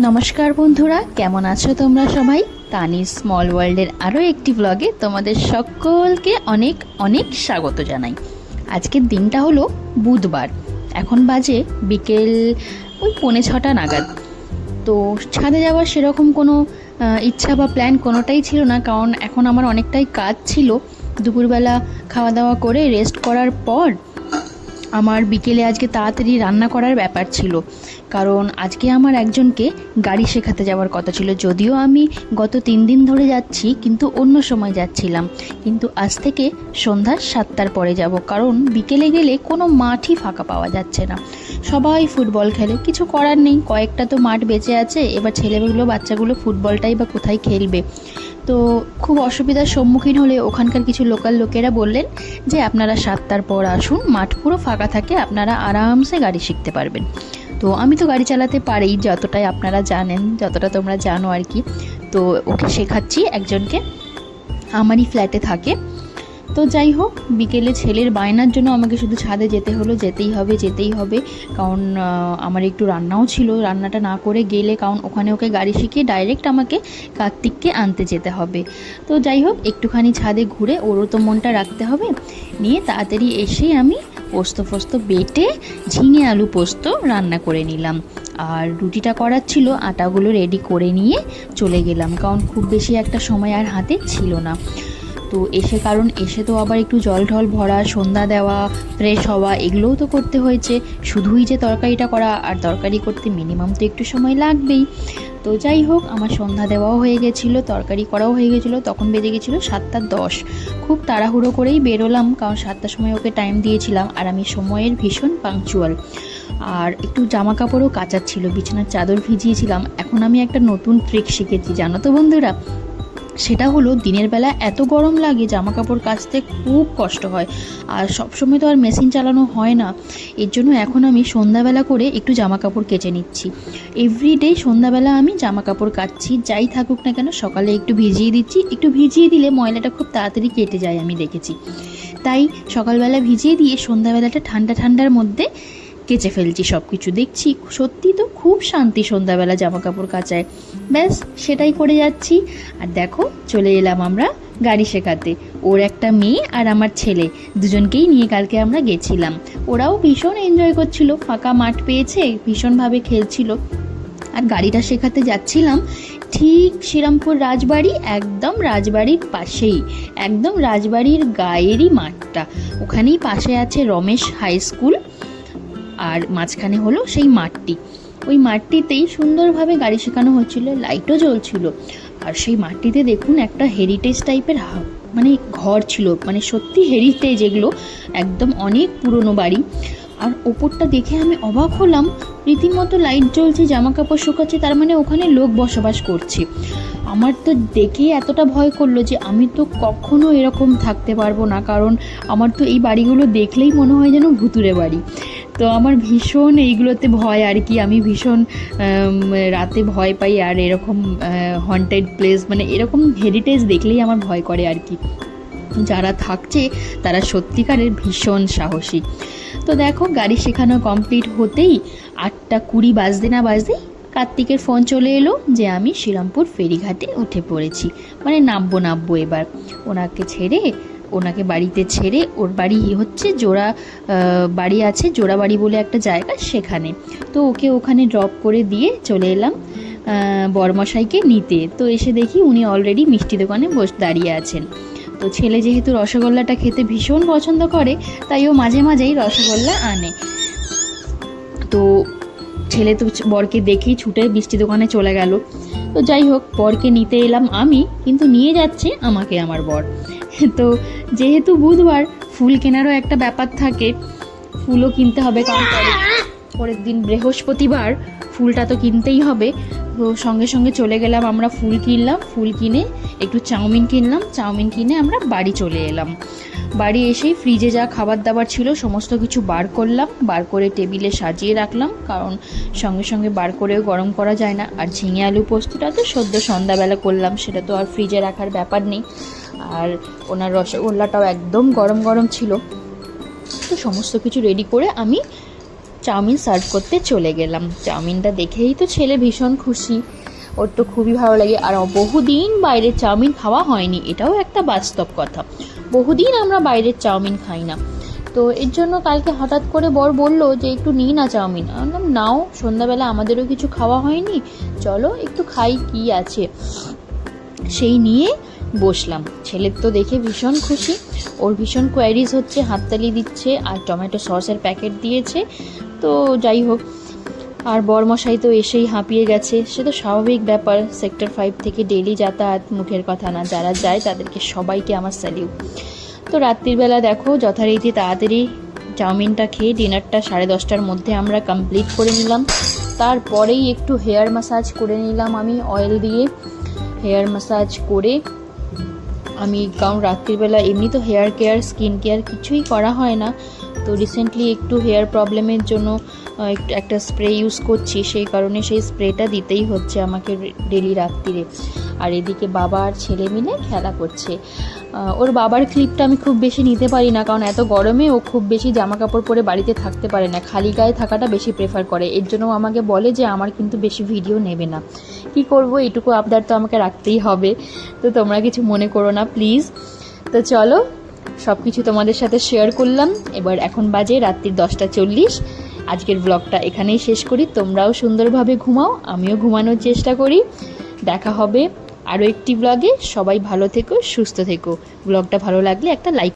নমস্কার বন্ধুরা, কেমন আছো তোমরা সবাই? তানির স্মল ওয়ার্ল্ডের আরও একটি ব্লগে তোমাদের সকলকে অনেক অনেক স্বাগত জানাই। আজকের দিনটা হলো বুধবার। এখন বাজে বিকেল ওই 5:45 নাগাদ। তো ছাদে যাওয়ার সেরকম কোনো ইচ্ছা বা প্ল্যান কোনোটাই ছিল না, কারণ এখন আমার অনেকটাই কাজ ছিল। দুপুরবেলা খাওয়া দাওয়া করে রেস্ট করার পর আমার বিকেলে আজকে তাড়াতাড়ি রান্না করার ব্যাপার ছিল, কারণ আজকে আমার একজনকে গাড়ি শেখাতে যাওয়ার কথা ছিল। যদিও আমি গত 3 দিন ধরে যাচ্ছি, কিন্তু অন্য সময় যাচ্ছিলাম, কিন্তু আজ থেকে সন্ধ্যা 7টার পরে যাব, কারণ বিকেলে গেলে কোনো মাঠই ফাঁকা পাওয়া যাচ্ছে না। সবাই ফুটবল খেলে, কিছু করার নেই, কয়েকটা তো মাঠ বেঁচে আছে। এবার ছেলেগুলো বাচ্চাগুলো ফুটবলটাই বা কোথায় খেলবে? তো খুব অসুবিধার সম্মুখীন হলে ওখানকার কিছু লোকাল লোকেরা বললেন যে আপনারা 7টার পর আসুন, মাঠ পুরো ফাঁকা থাকে, আপনারা আরামসে গাড়ি শিখতে পারবেন। তো আমি তো গাড়ি চালাতে পারি, যতটাই আপনারা জানেন, যতটা তোমরা জানো আর কি। তো ওকে শেখাচ্ছি, একজনকে, আমারই ফ্ল্যাটে থাকে। তো যাই হোক, বিকেলে ছেলের বায়নার জন্য আমাকে শুধু ছাদে যেতে হলো, যেতেই হবে, কারণ আমার একটু রান্নাও ছিল। রান্নাটা না করে গেলে, কারণ ওখানে ওকে গাড়ি শিখিয়ে ডাইরেক্ট আমাকে কার্তিককে আনতে যেতে হবে। তো যাই হোক, একটুখানি ছাদে ঘুরে, ওরও তো মনটা রাখতে হবে, নিয়ে তাড়াতাড়ি এসে আমি পোস্ত বেটে ঝিঙে আলু পোস্ত রান্না করে নিলাম। আর রুটিটা করার ছিল, আটাগুলো রেডি করে নিয়ে চলে গেলাম, কারণ খুব বেশি একটা সময় আর হাতে ছিল না। তো এসে তো আবার একটু জল ঢল ভরা, সন্ধ্যা দেওয়া, ফ্রেশ হওয়া, এগুলোও তো করতে হয়েছে। শুধুই যে তরকারিটা করা, আর তরকারি করতে মিনিমাম তো একটু সময় লাগবেই। তো যাই হোক, আমার সন্ধ্যা দেওয়াও হয়ে গেছিলো, তরকারি করাও হয়ে গেছিলো। তখন বেজে গেছিলো 7:10। খুব তাড়াহুড়ো করেই বেরোলাম, কারণ 7টার সময় ওকে টাইম দিয়েছিলাম, আর আমি সময়ের ভীষণ পাংচুয়াল। আর একটু জামা কাপড়ও কাচার ছিল, বিছানার চাদর ভিজিয়েছিলাম। এখন আমি একটা নতুন ট্রিক শিখেছি, জানো তো বন্ধুরা? সেটা হলো, দিনের বেলা এত গরম লাগে, জামা কাপড় কাচতে খুব কষ্ট হয়, আর সবসময় তো আর মেশিন চালানো হয় না। এর জন্য এখন আমি সন্ধ্যাবেলা করে একটু জামা কাপড় কেচে নিচ্ছি। এভরিডে সন্ধ্যাবেলা আমি জামা কাপড় কাচ্ছি, যাই থাকুক না কেন, সকালে একটু ভিজিয়ে দিচ্ছি। একটু ভিজিয়ে দিলে ময়লাটা খুব তাড়াতাড়ি কেটে যায়, আমি দেখেছি। তাই সকালবেলা ভিজিয়ে দিয়ে সন্ধ্যাবেলাটা ঠান্ডা ঠান্ডার মধ্যে কেচে ফেলছি সব কিছু। দেখছি সত্যি তো খুব শান্তি সন্ধ্যাবেলা জামা কাপড় কাচায়। ব্যাস সেটাই করে যাচ্ছি। আর দেখো, চলে এলাম আমরা গাড়ি শেখাতে। ওর একটা মেয়ে আর আমার ছেলে, দুজনকেই নিয়ে কালকে আমরা গেছিলাম। ওরাও ভীষণ এনজয় করছিল, ফাঁকা মাঠ পেয়েছে, ভীষণভাবে খেলছিল। আর গাড়িটা শেখাতে যাচ্ছিলাম ঠিক শ্রীরামপুর রাজবাড়ি, একদম রাজবাড়ির পাশেই, একদম রাজবাড়ির গায়েরই মাঠটা। ওখানেই পাশে আছে রমেশ হাই স্কুল, আর মাঝখানে হলো সেই মাঠটি। ওই মাঠটিতেই সুন্দরভাবে গাড়ি শেখানো হচ্ছিল, লাইটও জ্বলছিল। আর সেই মাঠটিতে দেখুন একটা হেরিটেজ টাইপের মানে ঘর ছিল, মানে সত্যি হেরিটেজ, এগুলো একদম অনেক পুরনো বাড়ি। আর ওপরটা দেখে আমি অবাক হলাম, রীতিমতো লাইট জ্বলছে, জামা কাপড় শুকাচ্ছে, তার মানে ওখানে লোক বসবাস করছে। আমার তো দেখে এতটা ভয় করলো যে আমি তো কখনো এরকম থাকতে পারবো না, কারণ আমার তো এই বাড়িগুলো দেখলেই মনে হয় যেন ভুতুরে বাড়ি। তো আমার ভীষণ এইগুলোতে ভয় আর কি। আমি ভীষণ রাতে ভয় পাই, আর এরকম হন্টেড প্লেস, মানে এরকম হেরিটেজ দেখলেই আমার ভয় করে আর কি। যারা থাকছে তারা সত্যিকারের ভীষণ সাহসী। তো দেখো, গাড়ি শেখানো কমপ্লিট হতেই 8:20 বাজতে না বাজতেই কার্তিকের ফোন চলে এলো যে আমি শ্রীরামপুর ফেরিঘাটে উঠে পড়েছি, মানে নামবো এবার। ওনাকে বাড়িতে ছেড়ে, ওর বাড়ি হচ্ছে বাড়ি আছে জোড়াবাড়ি বলে একটা জায়গা, সেখানে। তো ওকে ওখানে ড্রপ করে দিয়ে চলে এলাম বরমশাইকে নিতে। তো এসে দেখি উনি অলরেডি মিষ্টি দোকানে দাঁড়িয়ে আছেন। তো ছেলে যেহেতু রসগোল্লাটা খেতে ভীষণ পছন্দ করে, তাই ও মাঝে মাঝেই রসগোল্লা আনে। তো ছেলে তো বরকে দেখেই ছুটে মিষ্টি দোকানে চলে গেল। তো যাই হোক, বরকে নিতে এলাম আমি, কিন্তু নিয়ে যাচ্ছে আমাকে আমার বর। তো যেহেতু বুধবার, ফুল কেনারও একটা ব্যাপার থাকে, ফুলও কিনতে হবে, কারণ পরের দিন বৃহস্পতিবার, ফুলটা তো কিনতেই হবে। তো সঙ্গে সঙ্গে চলে গেলাম আমরা, ফুল কিনে একটু চাউমিন কিনে আমরা বাড়ি চলে এলাম। বাড়ি এসেই ফ্রিজে যা খাবার দাবার ছিল সমস্ত কিছু বার করে টেবিলে সাজিয়ে রাখলাম, কারণ সঙ্গে সঙ্গে বার করেও গরম করা যায় না। আর ঝিঙে আলু পোস্তটা তো সদ্য সন্ধ্যাবেলা করলাম, সেটা তো আর ফ্রিজে রাখার ব্যাপার নেই। আর ওনার রসগোল্লাটাও একদম গরম গরম ছিল। তো সমস্ত কিছু রেডি করে আমি চাউমিন সার্ভ করতে চলে গেলাম। চাউমিনটা দেখেই তো ছেলে ভীষণ খুশি, ওর তো খুবই ভালো লাগে। আর বহুদিন বাইরের চাউমিন খাওয়া হয়নি, এটাও একটা বাস্তব কথা। বহুদিন আমরা বাইরের চাউমিন খাই না। তো এর জন্য কালকে হঠাৎ করে বর বলল যে একটু নিই না চাউমিন। আমি বললাম নাও, সন্ধ্যাবেলা আমাদেরও কিছু খাওয়া হয়নি, চলো একটু খাই, কি আছে। সেই নিয়ে বসলাম। ছেলের তো দেখে ভীষণ খুশি, ওর ভীষণ কোয়ারিজ হচ্ছে, হাততালি দিচ্ছে, আর টমেটো সসের প্যাকেট দিয়েছে। তো যাই হোক, আর বরমশাই তো এসেই হাঁপিয়ে গেছে, সে তো স্বাভাবিক ব্যাপার, সেক্টর 5 থেকে ডেলি যাতায়াত, মুখের কথা না, যারা যায় তাদেরকে সবাইকে আমার স্যালিউট। তো রাত্রিবেলা দেখো যথারীতি তাড়াতাড়ি চাউমিনটা খেয়ে ডিনারটা 10:30টার মধ্যে আমরা কমপ্লিট করে নিলাম। তারপরেই একটু হেয়ার ম্যাসাজ করে নিলাম আমি অয়েল দিয়ে। হেয়ার ম্যাসাজ করে আমি, কারণ রাত্রিবেলা এমনি তো হেয়ার কেয়ার, স্কিন কেয়ার কিছুই করা হয় না, তো রিসেন্টলি একটু হেয়ার প্রবলেমের জন্য একটা স্প্রে ইউজ করছি, সেই কারণে সেই স্প্রেটা দিতেই হচ্ছে আমাকে ডেলি রাত্রিরে। আর এদিকে বাবা আর ছেলে মিলে খেলা করছে। ওর বাবার ক্লিপটা আমি খুব বেশি নিতে পারি না, কারণ এত গরমে ও খুব বেশি জামা কাপড় পরে বাড়িতে থাকতে পারে না, খালি গায়ে থাকাটা বেশি প্রেফার করে। এর জন্য আমাকে বলে যে আমার কিন্তু বেশি ভিডিও নেবে না। কি করব, এটুকু আবদার তো আমাকে রাখতেই হবে, তো তোমরা কিছু মনে করো না প্লিজ। তো চলো, সব কিছু তোমাদের সাথে শেয়ার করলাম। এবার এখন বাজে রাত্রির 10:40। আজকের ব্লগটা এখানেই শেষ করি। তোমরাও সুন্দরভাবে ঘুমাও, আমিও ঘুমানোর চেষ্টা করি। দেখা হবে আরও একটি ব্লগে। সবাই ভালো থেকো, সুস্থ থেকো। ব্লগটা ভালো লাগলে একটা লাইক